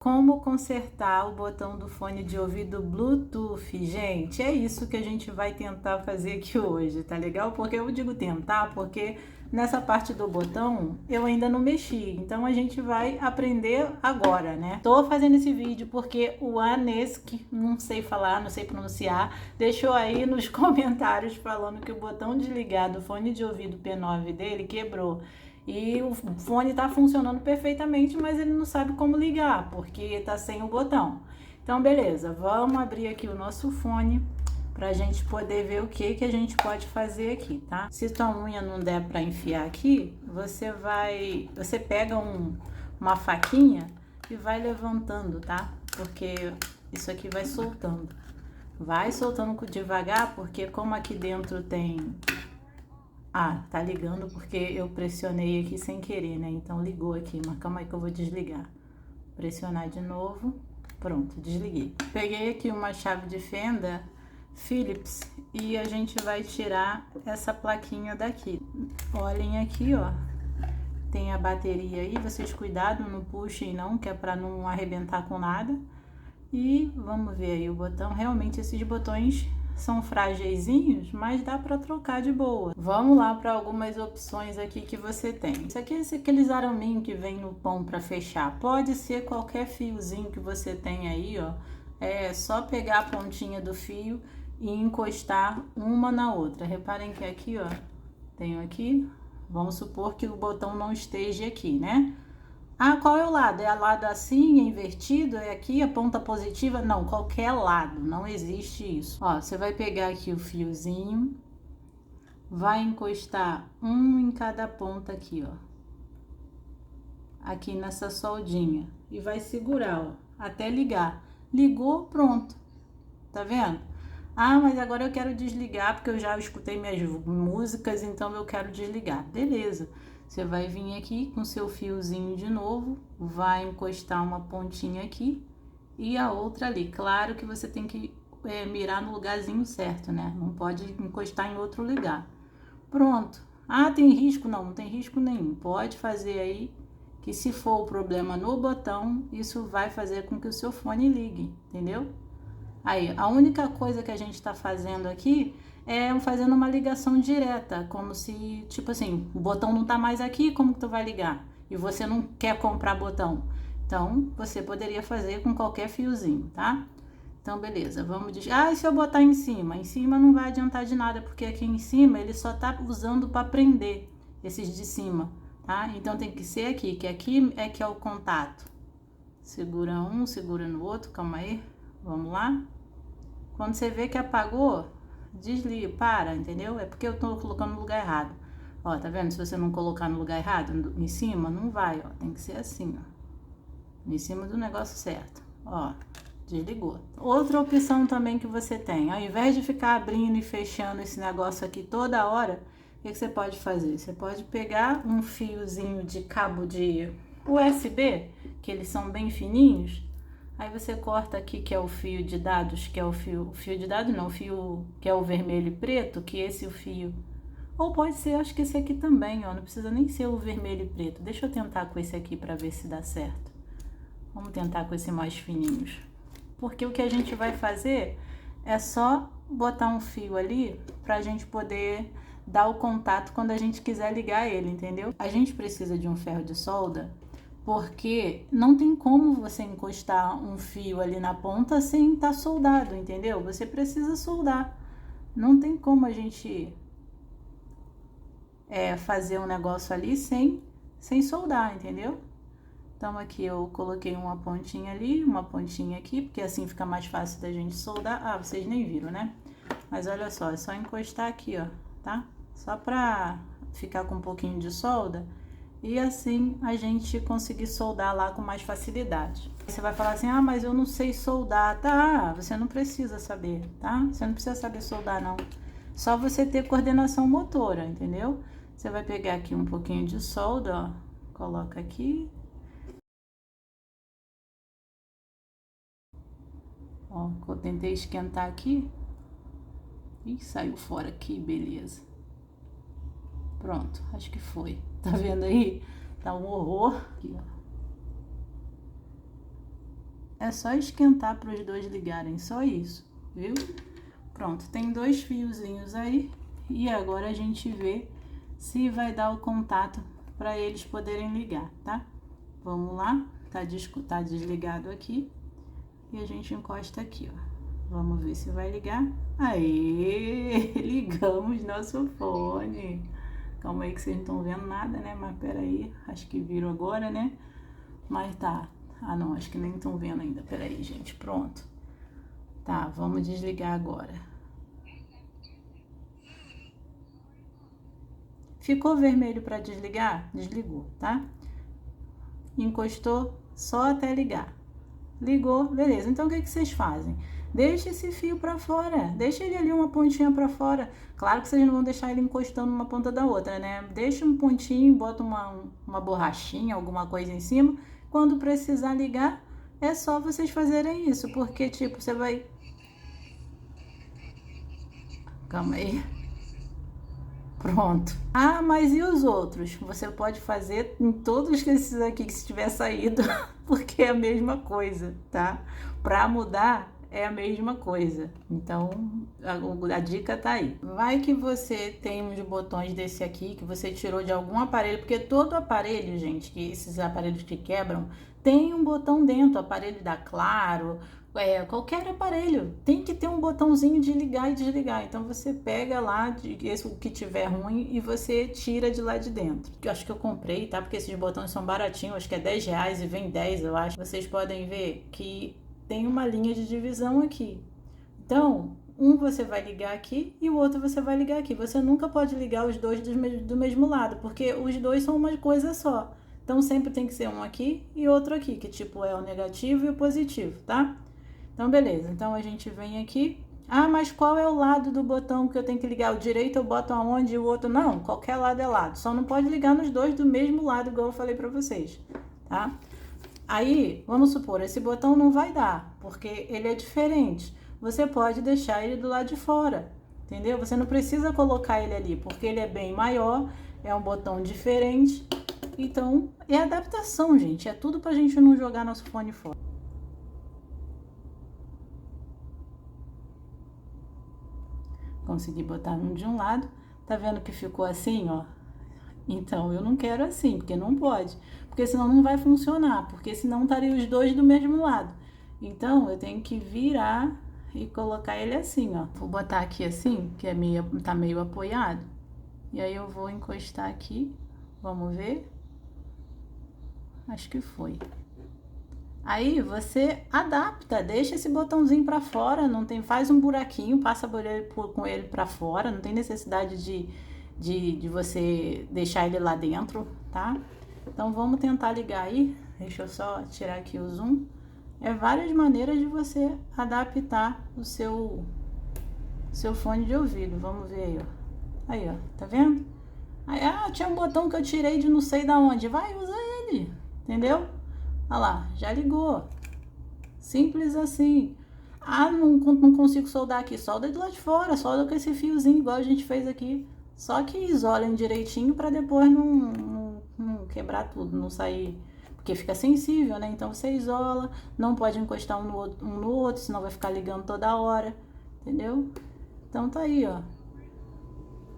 Como consertar o botão do fone de ouvido Bluetooth, gente? É isso que a gente vai tentar fazer aqui hoje, tá legal? Porque eu digo tentar, porque nessa parte do botão eu ainda não mexi, então a gente vai aprender agora, né? Tô fazendo esse vídeo porque o Anesk, não sei falar, não sei pronunciar, deixou aí nos comentários falando que o botão de ligar do fone de ouvido P9 dele quebrou. E o fone está funcionando perfeitamente, mas ele não sabe como ligar, porque está sem o botão. Então, beleza, vamos abrir aqui o nosso fone para a gente poder ver o que a gente pode fazer aqui, tá? Se tua unha não der para enfiar aqui, você pega uma faquinha e vai levantando, tá? Porque isso aqui vai soltando. Vai soltando devagar, porque como aqui dentro tem... Ah, tá ligando porque eu pressionei aqui sem querer, né? Então ligou aqui, mas calma aí que eu vou desligar. Pressionar de novo. Pronto, desliguei. Peguei aqui uma chave de fenda Phillips e a gente vai tirar essa plaquinha daqui. Olhem aqui, ó. Tem a bateria aí, vocês cuidado, não puxem não, que é pra não arrebentar com nada. E vamos ver aí o botão. Realmente esses botões são frágeisinhos, mas dá para trocar de boa. Vamos lá para algumas opções aqui que você tem. Isso aqui é aqueles araminhos que vem no pão para fechar. Pode ser qualquer fiozinho que você tem aí, ó. É só pegar a pontinha do fio e encostar uma na outra. Reparem que aqui, ó, tenho aqui. Vamos supor que o botão não esteja aqui, né? Ah, qual é o lado? É o lado assim, é invertido? É aqui a ponta positiva? Não, qualquer lado, não existe isso. Ó, você vai pegar aqui o fiozinho, vai encostar um em cada ponta aqui, ó. Aqui nessa soldinha. E vai segurar, ó, até ligar. Ligou, pronto. Tá vendo? Ah, mas agora eu quero desligar porque eu já escutei minhas músicas, então eu quero desligar. Beleza. Você vai vir aqui com seu fiozinho de novo, vai encostar uma pontinha aqui e a outra ali. Claro que você tem que mirar no lugarzinho certo, né? Não pode encostar em outro lugar. Pronto. Ah, tem risco? Não, não tem risco nenhum. Pode fazer aí que se for o problema no botão, isso vai fazer com que o seu fone ligue, entendeu? Aí, a única coisa que a gente está fazendo aqui é fazendo uma ligação direta, como se, tipo assim, o botão não tá mais aqui, como que tu vai ligar? E você não quer comprar botão. Então, você poderia fazer com qualquer fiozinho, tá? Então, beleza, vamos dizer, e se eu botar em cima? Em cima não vai adiantar de nada, porque aqui em cima ele só tá usando para prender esses de cima, tá? Então, tem que ser aqui, que aqui é que é o contato. Segura um, segura no outro, calma aí, vamos lá. Quando você vê que apagou, desliga, para, entendeu? É porque eu tô colocando no lugar errado. Ó, tá vendo? Se você não colocar no lugar errado, em cima, não vai, ó. Tem que ser assim, ó. Em cima do negócio certo. Ó, desligou. Outra opção também que você tem, ao invés de ficar abrindo e fechando esse negócio aqui toda hora, o que você pode fazer? Você pode pegar um fiozinho de cabo de USB, que eles são bem fininhos. Aí você corta aqui que é o fio de dados, que é o fio de dados não, o fio que é o vermelho e preto, que esse é o fio. Ou pode ser, acho que esse aqui também, ó, não precisa nem ser o vermelho e preto. Deixa eu tentar com esse aqui para ver se dá certo. Vamos tentar com esse mais fininhos. Porque o que a gente vai fazer é só botar um fio ali pra gente poder dar o contato quando a gente quiser ligar ele, entendeu? A gente precisa de um ferro de solda porque não tem como você encostar um fio ali na ponta sem estar soldado, entendeu? Você precisa soldar. Não tem como a gente fazer um negócio ali sem soldar, entendeu? Então aqui eu coloquei uma pontinha ali, uma pontinha aqui, porque assim fica mais fácil da gente soldar. Ah, vocês nem viram, né? Mas olha só, é só encostar aqui, ó, tá? Só pra ficar com um pouquinho de solda e assim a gente conseguir soldar lá com mais facilidade. Você vai falar assim, ah, mas eu não sei soldar. Tá, você não precisa saber, tá? Você não precisa saber soldar, não. Só você ter coordenação motora, entendeu? Você vai pegar aqui um pouquinho de solda, ó, coloca aqui. Ó, eu tentei esquentar aqui. Ih, saiu fora aqui, beleza. Pronto, acho que foi. Tá vendo aí? Tá um horror. Aqui, ó. É só esquentar para os dois ligarem, só isso, viu? Pronto, tem 2 fiozinhos aí. E agora a gente vê se vai dar o contato para eles poderem ligar, tá? Vamos lá, tá desligado aqui. E a gente encosta aqui, ó. Vamos ver se vai ligar. Aê, ligamos nosso fone. Calma aí que vocês não estão vendo nada, né? Mas peraí, acho que viram agora, né? Mas tá. Ah, não, acho que nem estão vendo ainda. Peraí, gente, pronto. Tá, vamos desligar agora. Ficou vermelho para desligar? Desligou, tá? Encostou, só até ligar. Ligou, beleza. Então o que vocês fazem? Deixa esse fio para fora, deixa ele ali uma pontinha para fora. Claro que vocês não vão deixar ele encostando uma ponta da outra, né? Deixa um pontinho, bota uma borrachinha, alguma coisa em cima. Quando precisar ligar, é só vocês fazerem isso, porque tipo, você vai... Calma aí. Pronto. Ah, mas e os outros? Você pode fazer em todos esses aqui que tiver saído, porque é a mesma coisa, tá? Para mudar é a mesma coisa. Então, a dica tá aí. Vai que você tem uns botões desse aqui que você tirou de algum aparelho, porque todo aparelho, gente, que esses aparelhos que quebram, tem um botão dentro, aparelho da Claro, qualquer aparelho tem que ter um botãozinho de ligar e desligar. Então você pega lá o que tiver ruim e você tira de lá de dentro. Eu acho que eu comprei, tá? Porque esses botões são baratinhos, acho que é R$10 e vem 10, eu acho. Vocês podem ver que tem uma linha de divisão aqui. Então, um você vai ligar aqui e o outro você vai ligar aqui. Você nunca pode ligar os dois do mesmo lado, porque os dois são uma coisa só. Então sempre tem que ser um aqui e outro aqui, que tipo é o negativo e o positivo, tá? Então, beleza. Então, a gente vem aqui. Ah, mas qual é o lado do botão que eu tenho que ligar? O direito eu boto aonde e o outro não? Qualquer lado é lado. Só não pode ligar nos dois do mesmo lado, igual eu falei pra vocês, tá? Aí, vamos supor, esse botão não vai dar, porque ele é diferente. Você pode deixar ele do lado de fora, entendeu? Você não precisa colocar ele ali, porque ele é bem maior, é um botão diferente. Então, é adaptação, gente. É tudo pra gente não jogar nosso fone fora. Consegui botar um de um lado, tá vendo que ficou assim, ó? Então, eu não quero assim, porque não pode, porque senão não vai funcionar, porque senão estaria os dois do mesmo lado. Então, eu tenho que virar e colocar ele assim, ó. Vou botar aqui assim, que tá meio apoiado, e aí eu vou encostar aqui, vamos ver. Acho que foi. Aí você adapta, deixa esse botãozinho para fora, não tem, faz um buraquinho, passa com ele para fora, não tem necessidade de você deixar ele lá dentro, tá? Então vamos tentar ligar aí, deixa eu só tirar aqui o zoom. É várias maneiras de você adaptar o seu fone de ouvido, vamos ver aí, ó. Aí, ó, tá vendo? Aí, tinha um botão que eu tirei de não sei da onde, vai, usa ele, entendeu? Olha lá, já ligou. Simples assim. Ah, não consigo soldar aqui. Solda de lá de fora, solda com esse fiozinho, igual a gente fez aqui. Só que isolem direitinho para depois não quebrar tudo, não sair. Porque fica sensível, né? Então você isola, não pode encostar um no outro, senão vai ficar ligando toda hora. Entendeu? Então tá aí, ó.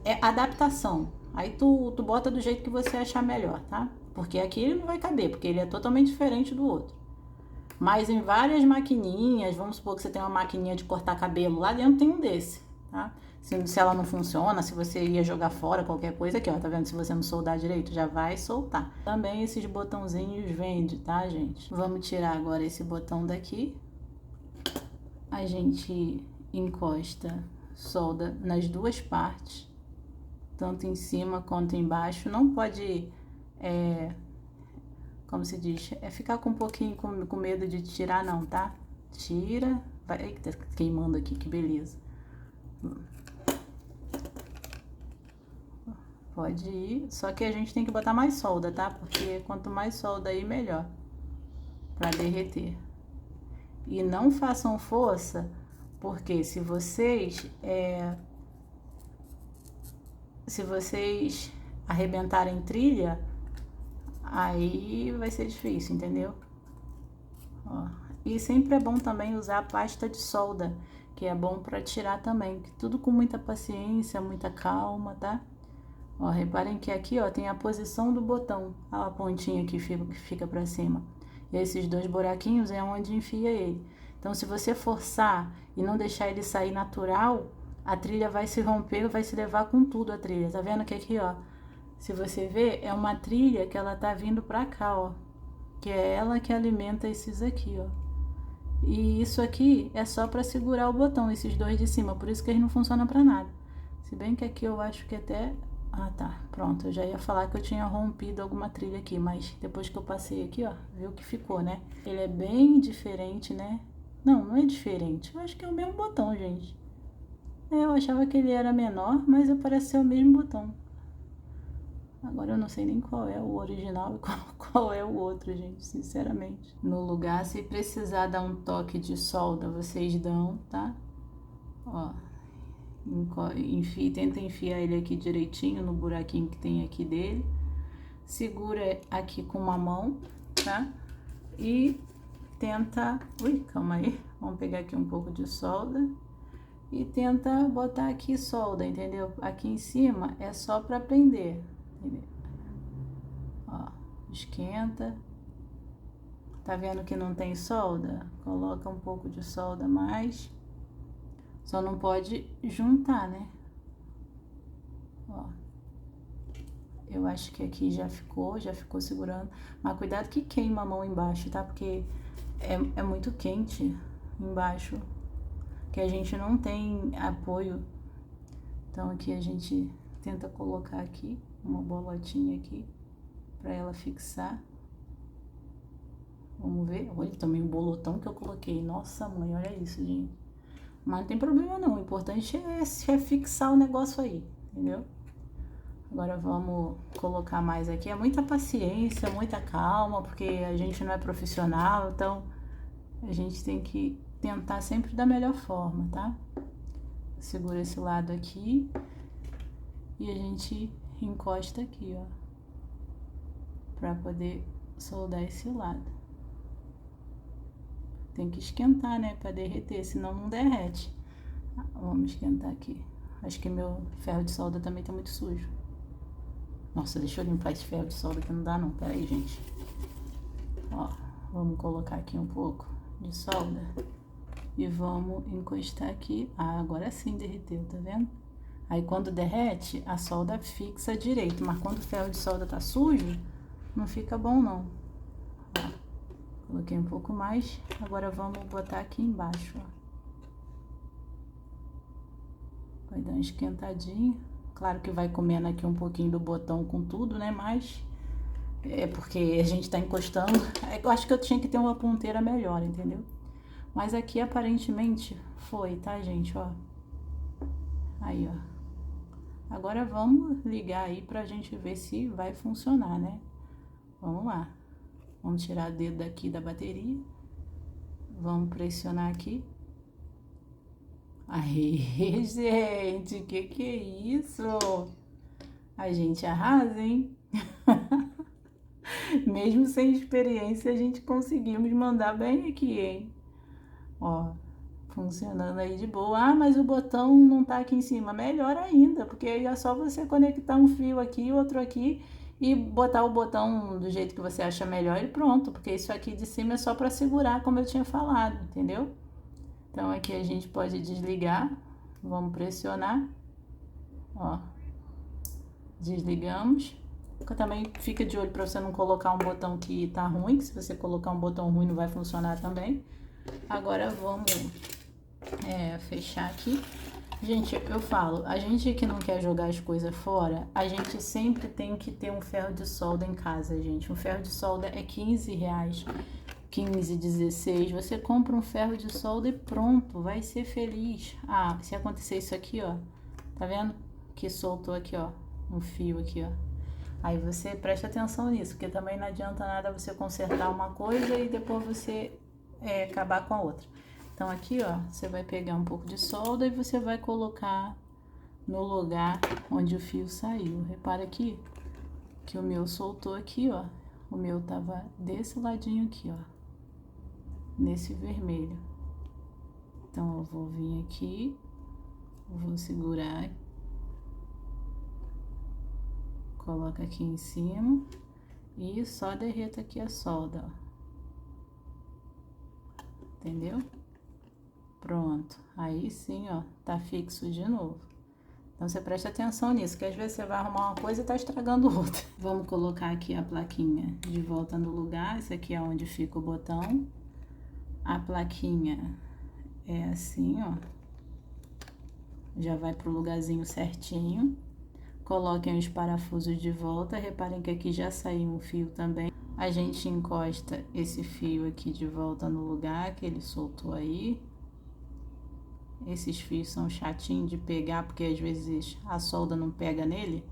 É adaptação. Aí tu bota do jeito que você achar melhor, tá? Porque aqui ele não vai caber, porque ele é totalmente diferente do outro. Mas em várias maquininhas, vamos supor que você tem uma maquininha de cortar cabelo, lá dentro tem um desse, tá? Se ela não funciona, se você ia jogar fora qualquer coisa aqui, ó, tá vendo? Se você não soldar direito, já vai soltar. Também esses botãozinhos vende, tá, gente? Vamos tirar agora esse botão daqui. A gente encosta, solda nas duas partes, tanto em cima quanto embaixo. Não pode, como se diz, ficar com um pouquinho com medo de tirar não, tá? Tira, vai, eita, queimando aqui, que beleza. Pode ir, só que a gente tem que botar mais solda, tá? Porque quanto mais solda aí, melhor, pra derreter. E não façam força, porque se vocês arrebentarem trilha, aí vai ser difícil, entendeu? Ó, E sempre é bom também usar a pasta de solda, que é bom para tirar também. Tudo com muita paciência, muita calma, tá? Ó, reparem que aqui, ó, tem a posição do botão, a pontinha que fica para cima. E esses dois buraquinhos é onde enfia ele. Então, se você forçar e não deixar ele sair natural, a trilha vai se romper, vai se levar com tudo a trilha. Tá vendo que aqui, ó, se você ver, é uma trilha que ela tá vindo para cá, ó, que é ela que alimenta esses aqui, ó. E isso aqui é só para segurar o botão, esses dois de cima, por isso que eles não funcionam para nada. Se bem que aqui eu acho que até... Ah, tá, pronto, eu já ia falar que eu tinha rompido alguma trilha aqui, mas depois que eu passei aqui, ó, viu que ficou, né? Ele é bem diferente, né? Não, não é diferente, eu acho que é o mesmo botão, gente. Eu achava que ele era menor, mas parece ser o mesmo botão. Agora eu não sei nem qual é o original e qual é o outro, gente, sinceramente. No lugar, se precisar dar um toque de solda, vocês dão, tá? Ó, tenta enfiar ele aqui direitinho no buraquinho que tem aqui dele. Segura aqui com uma mão, tá? E tenta... Ui, calma aí. Vamos pegar aqui um pouco de solda. E tenta botar aqui solda, entendeu? Aqui em cima é só para prender. Ó, esquenta. Tá vendo que não tem solda? Coloca um pouco de solda a mais. Só não pode juntar, né? Ó. Eu acho que aqui já ficou segurando. Mas cuidado que queima a mão embaixo, tá? Porque é muito quente embaixo. Que a gente não tem apoio. Então aqui a gente tenta colocar aqui uma bolotinha aqui para ela fixar. Vamos ver. Olha também o bolotão que eu coloquei. Nossa mãe, olha isso, gente. Mas não tem problema não. O importante é fixar o negócio aí, entendeu? Agora vamos colocar mais aqui. É muita paciência, muita calma, porque a gente não é profissional, então a gente tem que tentar sempre da melhor forma, tá? Segura esse lado aqui e a gente encosta aqui, ó, pra poder soldar esse lado. Tem que esquentar, né, pra derreter, senão não derrete. Vamos esquentar aqui. Acho que meu ferro de solda também tá muito sujo. Nossa, deixa eu limpar esse ferro de solda que não dá não. Pera aí, gente. Ó, vamos colocar aqui um pouco de solda. E vamos encostar aqui. Ah, agora sim derreteu, tá vendo? Aí quando derrete, a solda fixa direito. Mas quando o ferro de solda tá sujo, não fica bom não. Ó, coloquei um pouco mais. Agora vamos botar aqui embaixo, ó. Vai dar uma esquentadinha. Claro que vai comendo aqui um pouquinho do botão com tudo, né? Mas é porque a gente tá encostando. Eu acho que eu tinha que ter uma ponteira melhor, entendeu? Mas aqui aparentemente foi, tá, gente? Ó. Aí, ó. Agora vamos ligar aí pra gente ver se vai funcionar, né? Vamos lá. Vamos tirar o dedo daqui da bateria. Vamos pressionar aqui. Aí, gente, que é isso? A gente arrasa, hein? Mesmo sem experiência, a gente conseguimos mandar bem aqui, hein? Ó, funcionando aí de boa. Ah, mas o botão não tá aqui em cima. Melhor ainda, porque aí é só você conectar um fio aqui, outro aqui e botar o botão do jeito que você acha melhor e pronto. Porque isso aqui de cima é só para segurar, como eu tinha falado, entendeu? Então aqui a gente pode desligar. Vamos pressionar. Ó, desligamos. Também fica de olho para você não colocar um botão que tá ruim, que se você colocar um botão ruim não vai funcionar também. Agora vamos fechar aqui. Gente, eu falo, a gente que não quer jogar as coisas fora, a gente sempre tem que ter um ferro de solda em casa, gente. Um ferro de solda é R$15, 15, 16. Você compra um ferro de solda e pronto, vai ser feliz. Ah, se acontecer isso aqui, ó, tá vendo? Que soltou aqui, ó, um fio aqui, ó. Aí você presta atenção nisso, porque também não adianta nada você consertar uma coisa e depois você acabar com a outra. Então aqui, ó, você vai pegar um pouco de solda e você vai colocar no lugar onde o fio saiu. Repara aqui que o meu soltou aqui, ó. O meu tava desse ladinho aqui, ó. nesse vermelho. Então eu vou vir aqui, vou segurar, coloca aqui em cima e só derreta aqui a solda, ó. Entendeu? Pronto, aí sim, ó, tá fixo de novo. Então você presta atenção nisso, que às vezes você vai arrumar uma coisa e tá estragando outra. Vamos colocar aqui a plaquinha de volta no lugar. Esse aqui é onde fica o botão. A plaquinha é assim, ó. Já vai pro lugarzinho certinho. Coloquem os parafusos de volta. Reparem que aqui já saiu um fio também. A gente encosta esse fio aqui de volta no lugar que ele soltou aí. Esses fios são chatinhos de pegar, porque às vezes a solda não pega nele,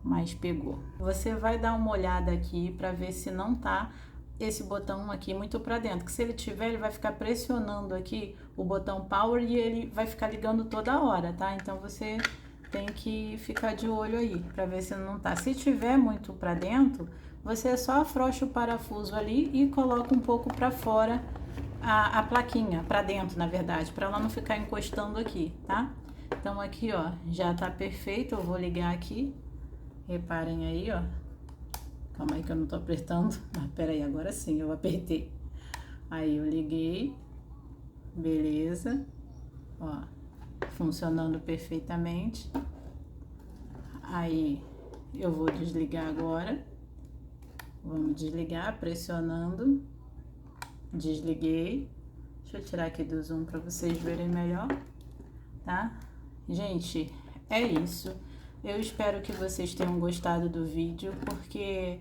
mas pegou. Você vai dar uma olhada aqui para ver se não tá esse botão aqui muito para dentro, que se ele tiver, ele vai ficar pressionando aqui o botão power e ele vai ficar ligando toda hora, tá? Então você tem que ficar de olho aí para ver se não tá. Se tiver muito para dentro, você só afrouxa o parafuso ali e coloca um pouco para fora a plaquinha, para dentro, na verdade, para ela não ficar encostando aqui, tá? Então aqui, ó, já tá perfeito. Eu vou ligar aqui. Reparem aí, ó. Calma aí que eu não tô apertando. Ah, pera aí, agora sim, eu apertei. Aí eu liguei. Beleza. Ó, funcionando perfeitamente. Aí eu vou desligar agora. Vamos desligar pressionando. Desliguei. Deixa eu tirar aqui do zoom para vocês verem melhor, tá? Gente, é isso. Eu espero que vocês tenham gostado do vídeo, porque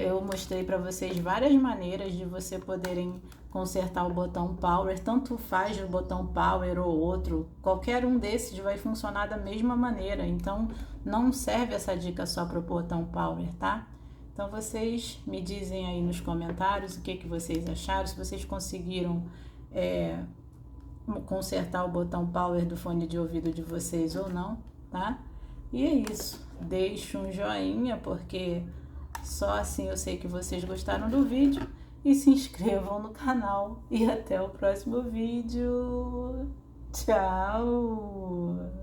eu mostrei para vocês várias maneiras de você poderem consertar o botão power. Tanto faz o botão power ou outro, qualquer um desses vai funcionar da mesma maneira. Então, não serve essa dica só para o botão power, tá? Então vocês me dizem aí nos comentários o que vocês acharam, se vocês conseguiram consertar o botão power do fone de ouvido de vocês ou não, tá? E é isso, deixe um joinha, porque só assim eu sei que vocês gostaram do vídeo, e se inscrevam no canal, e até o próximo vídeo. Tchau!